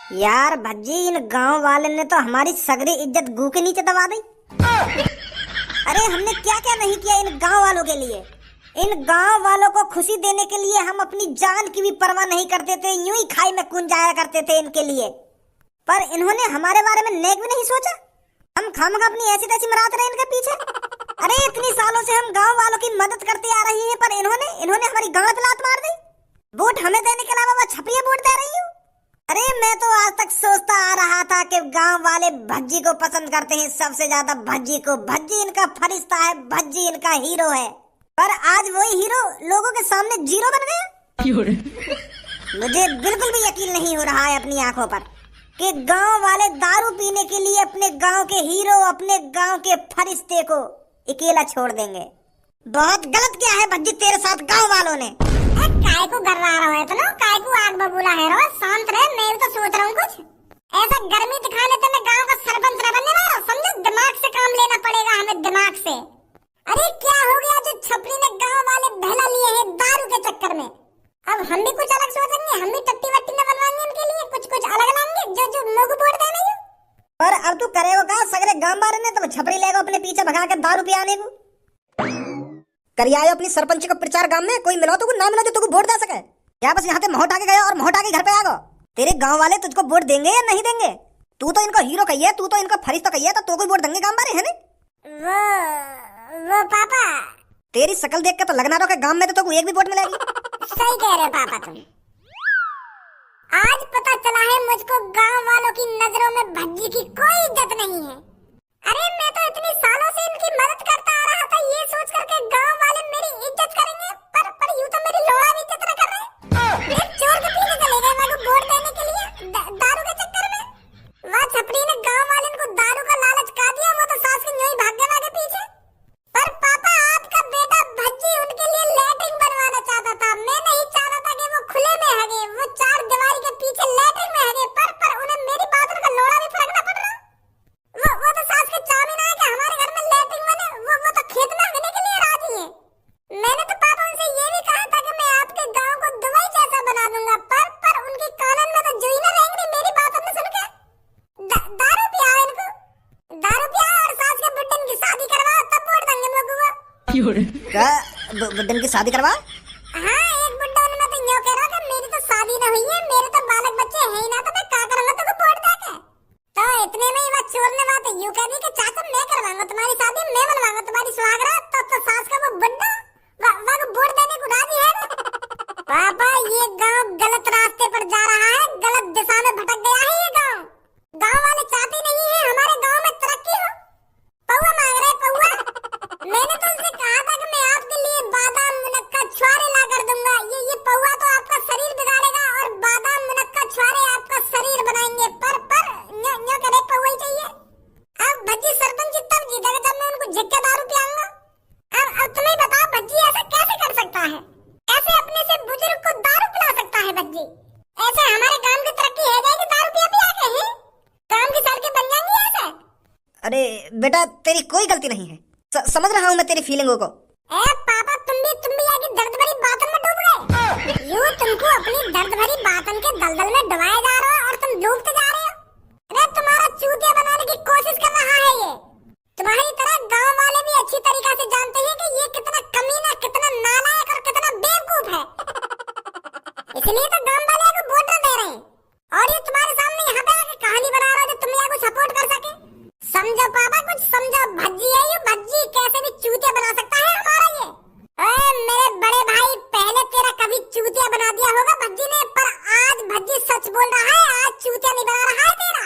यार भज्जी, इन गांव वाले ने तो हमारी सगरी इज्जत गू के नीचे दबा दी। अरे हमने क्या क्या नहीं किया इन गांव वालों के लिए। इन गांव वालों को खुशी देने के लिए हम अपनी जान की भी परवाह नहीं करते थे, यूं ही खाई में कूद जाया करते थे इनके लिए। पर इन्होंने हमारे बारे में नेक भी नहीं सोचा। हम खामखा अपनी ऐसी तैसी मराते रहे इनके पीछे। अरे इतनी सालों से हम गांव वालों की मदद करते आ रही हैं, पर इन्होंने हमारी गांव पे लात मार दी। वोट हमें देने के अलावा वो छपरिया वोट दे रही हूँ। अरे मैं तो आज तक सोचता आ रहा था कि गांव वाले भज्जी को पसंद करते हैं सबसे ज्यादा, भज्जी को। भज्जी इनका फरिश्ता है, भज्जी इनका हीरो है। पर आज वही हीरो लोगों के सामने जीरो बन गया। मुझे बिल्कुल भी यकीन नहीं हो रहा है अपनी आंखों पर कि गांव वाले दारू पीने के लिए अपने गांव के हीरो, अपने गांव के फरिश्ते को अकेला छोड़ देंगे। बहुत गलत किया है भज्जी तेरे साथ गांव वालों ने। काय को गर्रा रहा है तो ना, काय को आग बबूला है रो, शांत रहे। मैं भी तो सोच रहा हूँ कुछ ऐसा गर्मी दिखाने तो मैं गांव का सरपंच न बनने वाला, समझो। दिमाग से काम लेना पड़ेगा हमें, दिमाग से। अरे क्या हो गया जो छपरी ने गांव वाले बहला लिए हैं दारू के चक्कर में। अब हम भी कुछ अलग सोचेंगे, हम भी टट्टी वट्टी न बनवाएंगे इनके लिए, कुछ अलग लाएंगे जो मोगू वोट देने को। पर अब तू करेगा का सगरे गांव वाले ने तो छपरी लेगा अपने पीछे भगा के दारू पियाने को। करिए अपनी सरपंच का प्रचार गांव में, कोई मिलो तो ना मिलो जो तुझको वोट दे सके। क्या बस यहाँ पे मोहटा के गया और मोहटा के घर पे आ गो। तेरे गांव वाले तुझको वोट देंगे या नहीं देंगे? तू तो इनका हीरो कहिए, तू तो इनका फरिश्ता कहिए, तो कोई वोट देंगे गांव वाले, है ना? वो पापा, तेरी शकल देख के तो लगना रहा कि गांव में तो तुझको एक भी वोट मिलेगी। सही कह रहे पापा तुम। आज पता चला है मुझको गांव वालों की नजरों में भज्जी की कोई इज्जत नहीं है। अरे मैं तो इतनी सालों से इनकी मदद करता आ रहा था, ये सोच करके गांव वाले मेरी इज्जत करेंगे, पर यूं तो मेरी लोड़ा भी इज्जत न कर रहे। एक चोर के पीछे चले गए मेरे को वोट देने के लिए दारू के चक्कर में। वह छपरी ने गांव वाले को दारू का लालच का दिया, वो तो सास के यूं ही भाग गए पीछे। पर पापा आपका बेटा भज्जी उनके लिए लैट्रिन बनवाना चाहता था। मैं नहीं चाहता था कि वो खुले में हगे, वो चार दीवारी के पीछे लैट्रिन में हगे। पर उन्हें मेरी बात का लोड़ा भी फर्क न पड़ रहा। वो तो सास के चामी ना है कि हमारे घर में लैट्रिन बने, वो तो खेत में हगने के लिए राजी है। मैंने तो पापा उनसे ये भी कहा था कि मैं आपके गांव को दुबई जैसा बना दूंगा, पर उनके कानन में तो जो ही ना रहेंगे मेरी बात न सुन के। दारू पिया इनको, दारू पिया और सास के बुड्ढन की शादी करवा, तब वोट देंगे लोगों को। क्या बुड्ढन की शादी करवा? हाँ, एक बुड्ढा में तो यूं कह रहा कि मेरी तो शादी न हुई है, मेरे तो बालक बच्चे हैं ही ना, तो मैं क्या करूंगा तुमको वोट देके। तो इतने में ही वह चोर ने बात यूं कह दी कि चाचा मैं करवाऊंगा तुम्हारी शादी, मैं बनवाऊंगा तुम्हारी सुहागरात। तो सास का वो बुड्ढा वह वोट देने को राजी है। पापा ये गांव गलत रास्ते पर जा रहा है, गलत दिशा में भटक गया है ये गांव। गांव वाले चाहते नहीं है हमारे गांव में तरक्की हो। पौवा मांग रहे पौवा। मैंने तो उनसे कहा था कि मैं आपके लिए बादाम मुनक्का छुआरे ला कर दूंगा। ये पौवा तो आपका शरीर बिगाड़ेगा और बादाम मुनक्का छुआरे आपका शरीर बनाएंगे। पर न्यो करे पौवा ही चाहिए। अब भज्जी सरपंच तब जीतेगा जब मैं उनको झिक्के दारू पिलाऊंगा। अब तुम्हें बताओ भज्जी ऐसा कैसे कर सकता है? ऐसे अपने से बुजुर्ग को दारू पिला सकता है भज्जी? ऐसे हमारे गांव की तरक्की है जाएगी दारू पिया के हैं? गांव की सड़कें बन जाएंगी ऐसे? अरे बेटा तेरी कोई गलती नहीं है, समझ रहा हूँ मैं तेरी फीलिंगों को। ए पापा तुम भी आगे दर्द भरी बातों में डूब गए। यूं तुमको अपनी दर्द भरी बातों के दलदल में डुबाया जा रहा है और तुम डूबते जा रहे हो। अरे तुम्हारा चूतिया बनाने की कोशिश कर रहा है ये। तुम्हारी तरह गांव वाले भी अच्छी तरीके से जानते हैं कि ये कितना कमीना, कितना नालायक और कितना बेवकूफ है। इसलिए तो गांव वाले को वोट न दे रहे हैं और ये तुम्हारे सामने यहाँ पे आके कहानी बना रहा है जो तुम को सपोर्ट कर सके। समझो पापा, कुछ समझो। भज्जी है ये, भज्जी कैसे भी चूतिया बना सकता है हमारा ये। ओए मेरे बड़े भाई, पहले तेरा कभी चूतिया बना दिया होगा भज्जी ने, पर आज भज्जी सच बोल रहा है, आज चूतिया नहीं बना रहा है तेरा।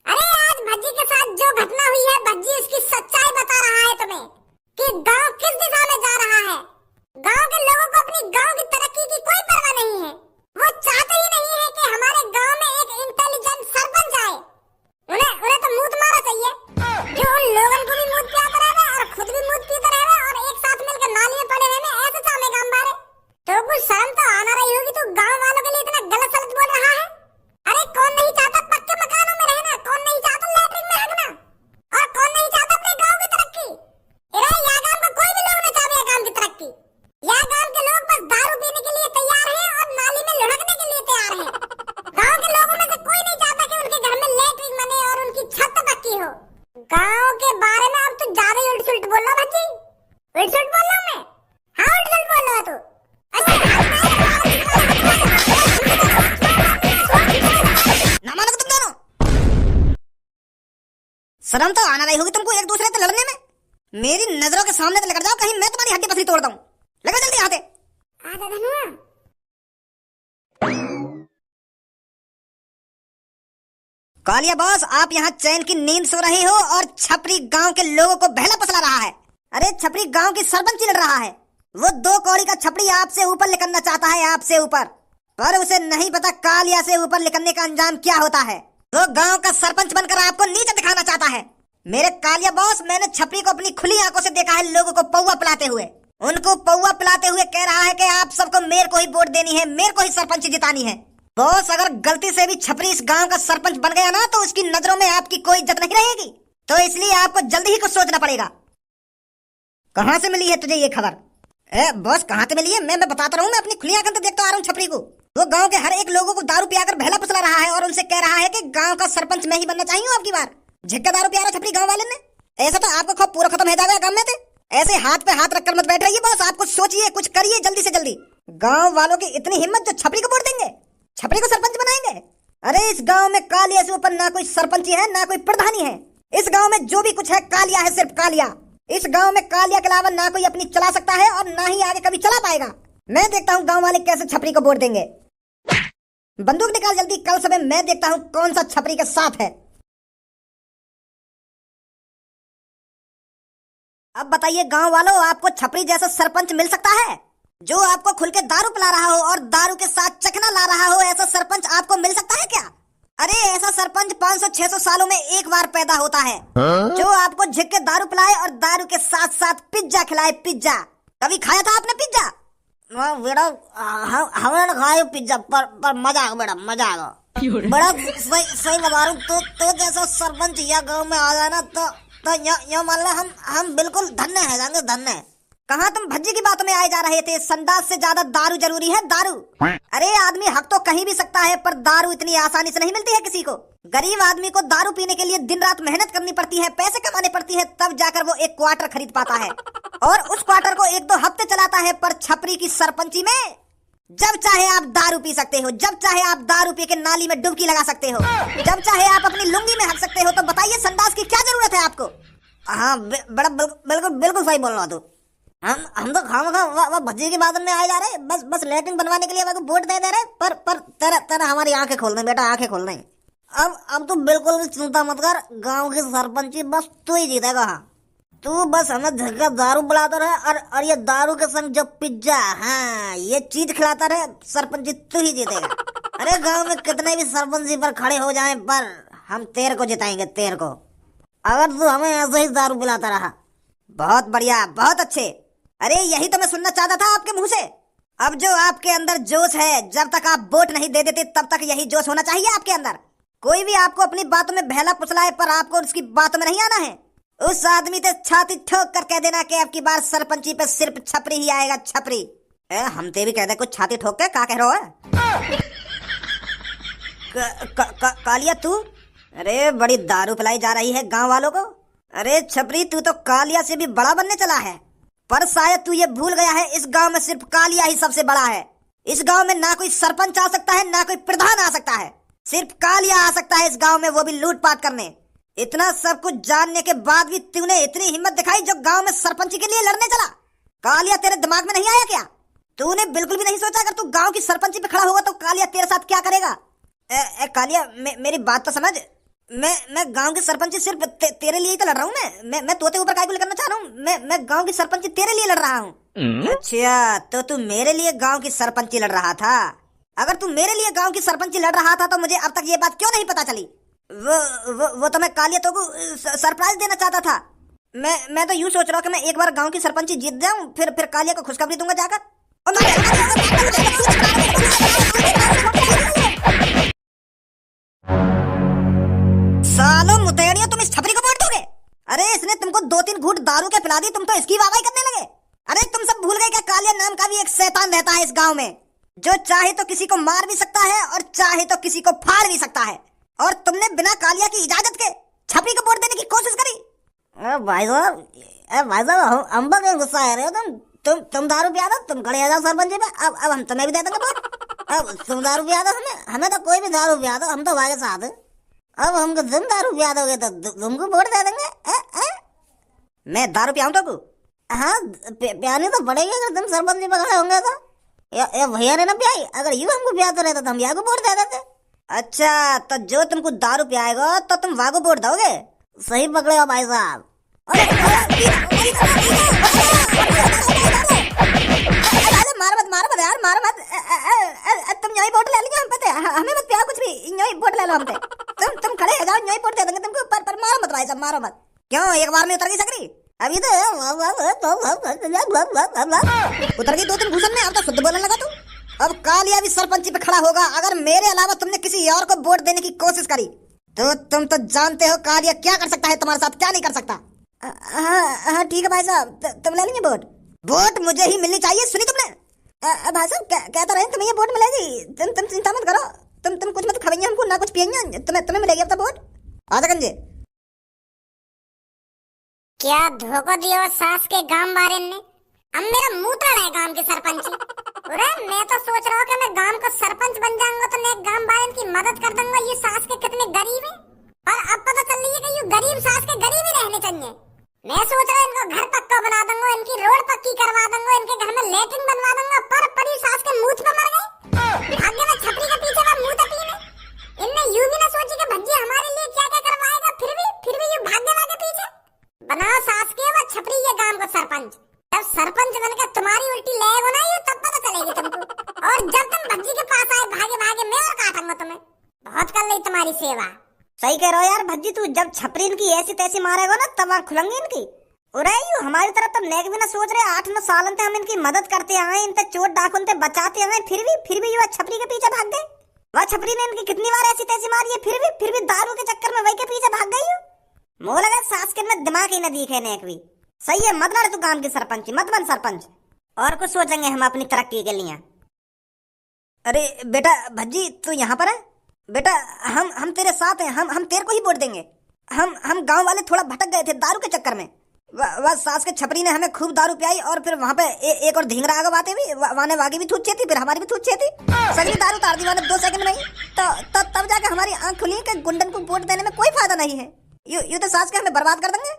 अरे आज भज्जी के साथ जो घटना हुई है, भज्जी उसकी सच्चाई बता रहा है तुम्हें कि गांव किस दिशा में जा रहा है। गांव के लोगों को अपनी गांव की तरक्की की कोई परवाह नहीं है। वो चाहते ही नहीं है कि हमारे गांव में एक इंटेलिजेंट सरपंच आए। उन्हें तो मूत मारा चाहिए, जो उन लोगों को भी मूत पियाता रहे और खुद भी मूत पीता रहे और एक साथ मिलकर नाली में पड़े रहने, ऐसे चाहे गांव वाले। तो कुछ शर्म तो आना रही होगी, तो गांव वालों के लिए इतना गलत सलत बोल रहा है। अरे कौन नहीं चाहता पक्के मकानों में रहना, कौन नहीं चाहता लैट्रिन में हगना, और कौन नहीं चाहता अपने गांव की तरक्की। अरे यहाँ गांव का कोई भी लोग नहीं चाहते गांव की तरक्की। यहाँ गांव के लोग बस दारू पीने के लिए तैयार है और नाली में लुढ़कने के लिए तैयार है। गांव के लोगों में से कोई नहीं चाहता शर्म तो आना रही होगी तुमको एक दूसरे से लड़ने में। मेरी नजरों के सामने से निकल जाओ, कहीं मैं तुम्हारी हड्डी पसली तोड़ दूं। लगा जल्दी यहाँ से। आजा धनुआ। कालिया बॉस, आप यहाँ चैन की नींद सो रहे हो और छपरी गांव के लोगों को बहला फसला रहा है। अरे छपरी गांव की सरपंच लड़ रहा है। वो 2 कौड़ी का छपरी आपसे ऊपर निकलना चाहता है, आपसे ऊपर, पर उसे नहीं पता कालिया से ऊपर निकलने का अंजाम क्या होता है। वो गांव का सरपंच बनकर आपको नीचे दिखाना चाहता है। मेरे कालिया बॉस, मैंने छपरी को अपनी खुली आंखों से देखा है लोगों को पौवा पिलाते हुए। उनको पौवा पिलाते हुए कह रहा है कि आप सबको मेरे को ही वोट देनी है, मेरे को ही सरपंच जितानी है। बॉस, अगर गलती से भी छपरी इस गांव का सरपंच बन गया ना, तो उसकी नजरों में आपकी कोई इज्जत नहीं रहेगी। तो इसलिए आपको जल्दी ही कुछ सोचना पड़ेगा। कहाँ से मिली है तुझे ये खबर? बॉस, कहाँ से मिली है? मैं बताता रहूँ, मैं अपनी खुली आंखों से देखता आ रहा हूँ छपरी को। वो गांव के हर एक लोगों को दारू पियाकर बहला फुसला रहा है और उनसे कह रहा है कि गांव का सरपंच मैं ही बनना चाहिए आपकी बार। झिक्का दारू पिया रहा छपरी गांव वाले ने। ऐसा तो आपको खौफ पूरा खत्म हो जाएगा गांव में से। ऐसे हाथ पे हाथ रखकर मत बैठ रहिए बॉस, आप कुछ सोचिए, कुछ करिए जल्दी से जल्दी। गांव वालों की इतनी हिम्मत जो छपरी को वोट देंगे, छपरी को सरपंच बनाएंगे। अरे इस गांव में कालिया से ऊपर ना कोई सरपंच है ना कोई प्रधानी है। इस गांव में जो भी कुछ है कालिया है, सिर्फ कालिया। इस गांव में कालिया के अलावा ना कोई अपनी चला सकता है और ना ही आगे कभी चला पाएगा। मैं देखता हूँ गांव वाले कैसे छपरी को वोट देंगे। बंदूक निकाल जल्दी, कल सुबह मैं देखता हूँ कौन सा छपरी के साथ है। अब बताइए गांव वालों, आपको छपरी जैसा सरपंच मिल सकता है जो आपको खुल के दारू पिला रहा हो और दारू के साथ चखना ला रहा हो? ऐसा सरपंच आपको मिल सकता है क्या? अरे ऐसा सरपंच 500-600 सालों में एक बार पैदा होता है, जो आपको झिक के दारू पिलाए और दारू के साथ साथ पिज्जा खिलाए। पिज्जा कभी खाया था आपने पिज्जा? बेटा हमने खाया पिज्जा, पर मजा आ बेटा, मजा आ गया। बड़ा सही बता रहा हूँ। तो जैसा सरपंच या गाँव में आ जाए ना, तो यो मान लो हम बिल्कुल धन्य है, जाएंगे धन्य। कहाँ तुम भज्जी की बातों में आए जा रहे थे? संडास से ज्यादा दारू जरूरी है, दारू। अरे आदमी हक तो कहीं भी सकता है, पर दारू इतनी आसानी से नहीं मिलती है किसी को। गरीब आदमी को दारू पीने के लिए दिन रात मेहनत करनी पड़ती है, पैसे कमाने पड़ती है, तब जाकर वो एक क्वार्टर खरीद पाता है और उस क्वार्टर को 1-2 हफ्ते चलाता है। पर छपरी की सरपंची में जब चाहे आप दारू पी सकते हो, जब चाहे आप दारू पी के नाली में डुबकी लगा सकते हो, जब चाहे आप अपनी लुंगी में हक सकते हो। तो बताइए संडास की क्या जरूरत है आपको? हाँ बड़ा बिल्कुल सही बोल रहा तू। हम तो खामखा भज्जी की बात में आए जा रहे, बस लेटरिन बनवाने के लिए मेरे को वोट दे रहे। पर तेरा हमारी आंखें खोल दें बेटा, आंखें खोल दें। अब तो बिल्कुल भी चिंता मत कर, गांव की सरपंची बस तू ही जीतेगा। तू बस हमें झटका दारू बुलाता रहे और ये दारू के संग जो पिज्जा, हाँ ये चीज खिलाता रहे, सरपंची तू ही जीतेगा। अरे गांव में कितने भी सरपंची पर खड़े हो जाएं, पर हम तेरे को जिताएंगे, तेरे को, अगर तू हमें ऐसे ही दारू पिलाता रहा। बहुत बढ़िया, बहुत अच्छे। अरे यही तो मैं सुनना चाहता था आपके मुंह से। अब जो आपके अंदर जोश है, जब तक आप वोट नहीं दे देते तब तक यही जोश होना चाहिए आपके अंदर। कोई भी आपको अपनी बातों में बहला फुसलाए, पर आपको उसकी बातों में नहीं आना है। उस आदमी से छाती ठोक कर कह देना कि अब की बार सरपंची पे सिर्फ छपरी ही आएगा, छपरी। हम ते भी कह दे कुछ छाती ठोक के, क्या कह रहा है? कालिया तू, अरे बड़ी दारू पिलाई जा रही है गांव वालों को। अरे छपरी, तू तो कालिया से भी बड़ा बनने चला है, पर शायद तू ये भूल गया है इस गांव में सिर्फ कालिया ही सबसे बड़ा है। इस गांव में ना कोई सरपंच आ सकता है, ना कोई प्रधान आ सकता है, सिर्फ कालिया आ सकता है इस गांव में, वो भी लूटपाट करने। इतना सब कुछ जानने के बाद भी तूने इतनी हिम्मत दिखाई जो गांव में सरपंची के लिए लड़ने चला। कालिया तेरे दिमाग में नहीं आया क्या? तूने बिल्कुल भी नहीं सोचा अगर तू गांव की सरपंची पे खड़ा होगा तो कालिया तेरे साथ क्या करेगा? कालिया मेरी बात तो समझ। मैं गांव की सरपंची सिर्फ तेरे लिए ही तो लड़ रहा हूँ। मैं तोते ऊपर काय को करना चाह रहा हूँ। मैं गांव की सरपंची तेरे लिए लड़ रहा हूँ। अच्छा, तो तू मेरे लिए गांव की सरपंची लड़ रहा था? अगर तू मेरे लिए गांव की सरपंची लड़ रहा था तो मुझे अब तक ये बात क्यों नहीं पता चली? वो तो मैं कालिया तो को सरप्राइज देना चाहता था। मैं तो यूं सोच रहा हूँ कि मैं एक बार गांव की सरपंची जीत जाऊं, फिर कालिया को खुशखबरी दूंगा जाकर। सालों मुतेड़ियों, तुम इस छपरी को वोट दोगे? अरे इसने तुमको 2-3 घूंट दारू के पिला दी, तुम तो इसकी वाहवाही करने लगे। अरे तुम सब भूल गए क्या कालिया नाम का भी एक शैतान रहता है इस गांव में, जो चाहे तो किसी को मार भी सकता है और चाहे तो किसी को फाड़ भी सकता है। और तुमने बिना कालिया की इजाजत के छपरी को वोट देने की कोशिश करी। भाई साहब हम क्यों गुस्सा आ रहे हो? तुम दारू पिया दो, तुम खड़े आ जाओ सरपंच पे। अब हम तुम्हें भी दे देंगे वोट। अब तुम दारू पिया दो, हमें तो कोई भी दारू पिया दो, हम तो भाई के साथ। अब हमको तुम दारू पिया दोगे तो तुमको वोट दे देंगे। मैं दारू पियाऊं तो को? हाँ पियानी तो पड़ेगी अगर तुम सरपंच जी पकड़े होंगे तो। ये भैया ने ना पियाई, अगर यू हमको पियाते रहते तो हम यहाँ को वोट दे देते। अच्छा तो जो तुमको दारू पियाएगा तो तुम वागो वोट दोगे? सही पकड़े हो भाई साहब। मारो मत यार, मारो मत। तुम यही वोट ले लीजिए, हम पता है हमें मत पिया कुछ भी, यही वोट ले लो हमसे। तुम खड़े हो जाओ, यही वोट दे देंगे तुमको, पर मारो मत भाई साहब, मारो मत। क्यों एक बार में उतर गई सकरी? अभी तो उतर गई 2-3 घूसन में, अब तो शुद्ध बोलने लगा तू। अब कालिया भी सरपंची पे खड़ा होगा अगर मेरे अलावा तुमने किसी और को वोट देने की कोशिश करी तो तुम तो जानते हो कालिया क्या कर सकता है तुम्हारे साथ, क्या नहीं कर सकता। हाँ ठीक है भाई साहब, तुम ले लीजिए वोट। वोट मुझे ही मिलनी चाहिए, सुनी तुमने? भाई साहब कहते रहे तुम्हें ये वोट मिलेगी, तुम चिंता मत करो। तुम कुछ मत खाएंगे हमको ना कुछ पियेंगे, तुम्हें मिलेगी अब तो वोट। आजा गंजे क्या धोखा दिया सास के गांव वाले ने। अब मेरा मुंह तोड़ है गांव के सरपंच। अरे मैं तो सोच रहा हूँ कि मैं गांव का सरपंच बन जाऊंगा तो मैं गांव वाले की मदद कर दूंगा। ये सास के कितने गरीब हैं, और अब पता चल रही है कि ये गरीब सास के गरीब ही रहने चाहिए। मैं सोच रहा हूँ इनको घर पक्का बना दूंगा, इनकी रोड पक्की करवा दूंगा, इनके घर में लेटरिन बनवा दूंगा। पर पड़ी सास के मुंह पे मर गई। भाग्य में छपरी के पीछे का मुंह तकी में। इनने यूं भी ना सोची कि भज्जी हमारे लिए क्या क्या करवाएगा, फिर भी यूं भाग्य के पीछे। बनाओ सास के वो छपरी ये गांव का सरपंच। जब सरपंच बनकर तुम्हारी उल्टी लेगो ना ये तब पता चलेगी तुमको। और जब तुम भज्जी के पास आए भागे भागे मैं और काटूंगा तुम्हें। बहुत कर ली तुम्हारी सेवा। सही कह रहे हो यार भज्जी, तू जब छपरी इनकी ऐसी तैसी मारेगा ना तब आँख खुलेंगी इनकी। उरे यू हमारी तरफ तो नेक भी ना सोच रहे। 8-9 साल से हम इनकी मदद करते आए, इन तक चोट डाकुन से बचाते आए, फिर भी ये छपरी के पीछे भाग गए। वह छपरी ने इनकी कितनी बार ऐसी तैसी मारी है, फिर भी दारू के चक्कर में वही के पीछे भाग गई। मोह लगा सास के में दिमाग ही न दिखे नेक भी। सही है, मत लड़ तू काम की सरपंच, मत बन सरपंच। और कुछ सोचेंगे हम अपनी तरक्की के लिए। अरे बेटा भज्जी तू यहाँ पर है? बेटा हम तेरे साथ हैं, हम तेरे को ही वोट देंगे। हम गांव वाले थोड़ा भटक गए थे दारू के चक्कर में। वह सास के छपरी ने हमें खूब दारू पियाई और फिर वहाँ पे एक और ढींगरा आगे बातें भी वाने वागी भी थूचे थी, फिर हमारी भी थूचे थी। सगली दारू तार दी मैंने 2 सेकंड में ही। तो तब जाके हमारी आंख खुली कि गुंडन को वोट देने में कोई फायदा नहीं है। यू तो सास के हमें बर्बाद कर देंगे।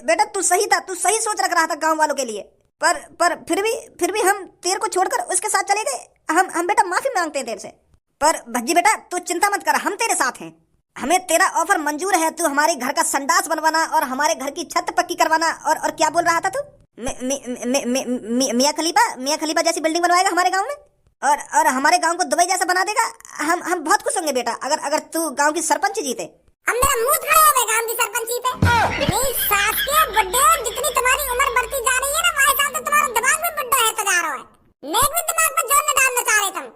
बेटा तू सही था, तू सही सोच रख रहा था गांव वालों के लिए। पर फिर भी हम तेरे को छोड़कर उसके साथ चले गए। हम बेटा माफी मांगते हैं तेरे से। पर भज्जी बेटा तू चिंता मत कर, हम तेरे साथ हैं। हमें तेरा ऑफर मंजूर है। तू हमारे घर का संडास बनवाना और हमारे घर की छत पक्की करवाना और क्या बोल रहा था तू? मियां खलीफा जैसी बिल्डिंग बनवाएगा हमारे गांव में और हमारे गांव को दुबई जैसा बना देगा। हम बहुत खुश होंगे बेटा अगर तू गांव की सरपंच जीते। अब मेरा मुंह खड़ा है गांव की सरपंची पे। नहीं सास के बुड्ढे, जितनी तुम्हारी उम्र बढ़ती जा रही है ना वही साल तो तुम्हारा दिमाग भी बुड्ढा है तो जा रहा है। नेक भी दिमाग पे जोर न डालना चाह रहे तुम।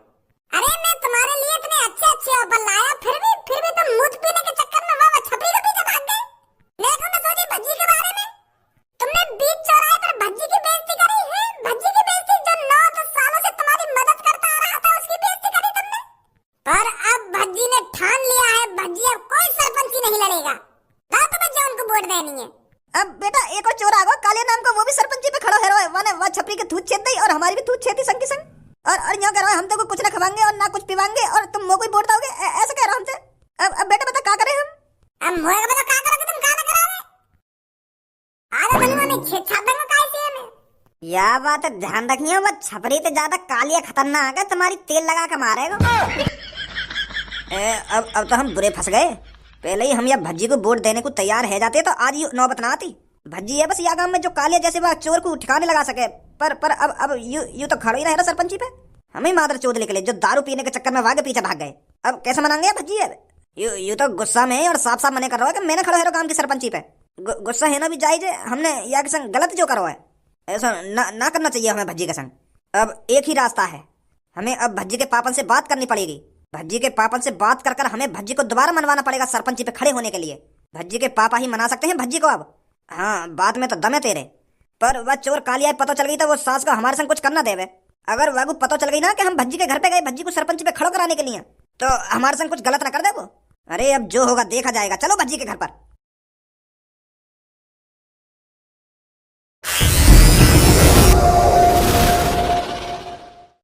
अरे मैं तुम्हारे लिए इतने अच्छे ऑफर लाया, फिर भी तुम मूत पीने के चक्कर में वह छपरी के पीछे भाग गए। देखो मैं सोची भज्जी के बारे में। तुमने बीच चौराहे पर भज्जी की बेइज्जती करी है। भज्जी की बेइज्जती जो 9-10 सालों से तुम्हारी मदद करता आ रहा था उसकी बेइज्जती करी तुमने। पर अब भज्जी ने ठान लिया है, भज्जी अब कोई सरपंची नहीं लड़ेगा। ना तो बच्चा उनको वोट देनी है। अब बेटा एक और चोर आ गया काले नाम का, वो भी सरपंची पे खड़ा है। वह छपरी के थूत छेद और हमारी भी थूत छेदी संग की संग। और यूं कह रहा है हम तो को कुछ ना खवाएंगे और ना कुछ पिवाएंगे और तुम मोह कोई वोट दोगे, ऐसे कह रहा हमसे। अब बेटा बता क्या करें हम? अब मोह का बता क्या करोगे तुम, क्या ना कराओगे? आधा बनवा में छेद छाप दूंगा कैसे में। या बात है, ध्यान रखिए वो छपरी से ज्यादा कालिया खतरनाक है, तुम्हारी तेल लगा के मारेगा। अब तो हम बुरे फंस गए। पहले ही हम या भज्जी को वोट देने को तैयार है जाते तो आज नौबत ना आती। भज्जी है बस या गांव में जो कालिया जैसे वह चोर को ठिकाने लगा सके। पर अब यू तो खड़ा ही रहे ना सरपंची पे। हमें मादर चोद निकले जो दारू पीने के चक्कर में वागे पीछे भाग गए। अब कैसे मनाएंगे भज्जी है? यू तो गुस्सा में और साफ साफ मने कर रहा है कि मैंने खड़ा है गांव की सरपंची पे। गुस्सा है ना भी जायज है। हमने या के संग गलत जो करो है ऐसा ना करना चाहिए हमें भज्जी के संग। अब एक ही रास्ता है, हमें अब भज्जी के पापन से बात करनी पड़ेगी। भज्जी के पापन से बात कर हमें भज्जी को दोबारा मनवाना पड़ेगा सरपंची पे खड़े होने के लिए। भज्जी के पापा ही मना सकते हैं भज्जी को अब। हाँ बात में तो दम है तेरे। पर वह चोर कालिया पता चल गई तो वो सास को हमारे संग कुछ करना देवे। अगर वह पता चल गई ना कि हम भज्जी के घर पे गए भज्जी को सरपंची पे खड़ो कराने के लिए तो हमारे संग कुछ गलत ना कर दे वो। अरे अब जो होगा देखा जाएगा, चलो भज्जी के घर पर।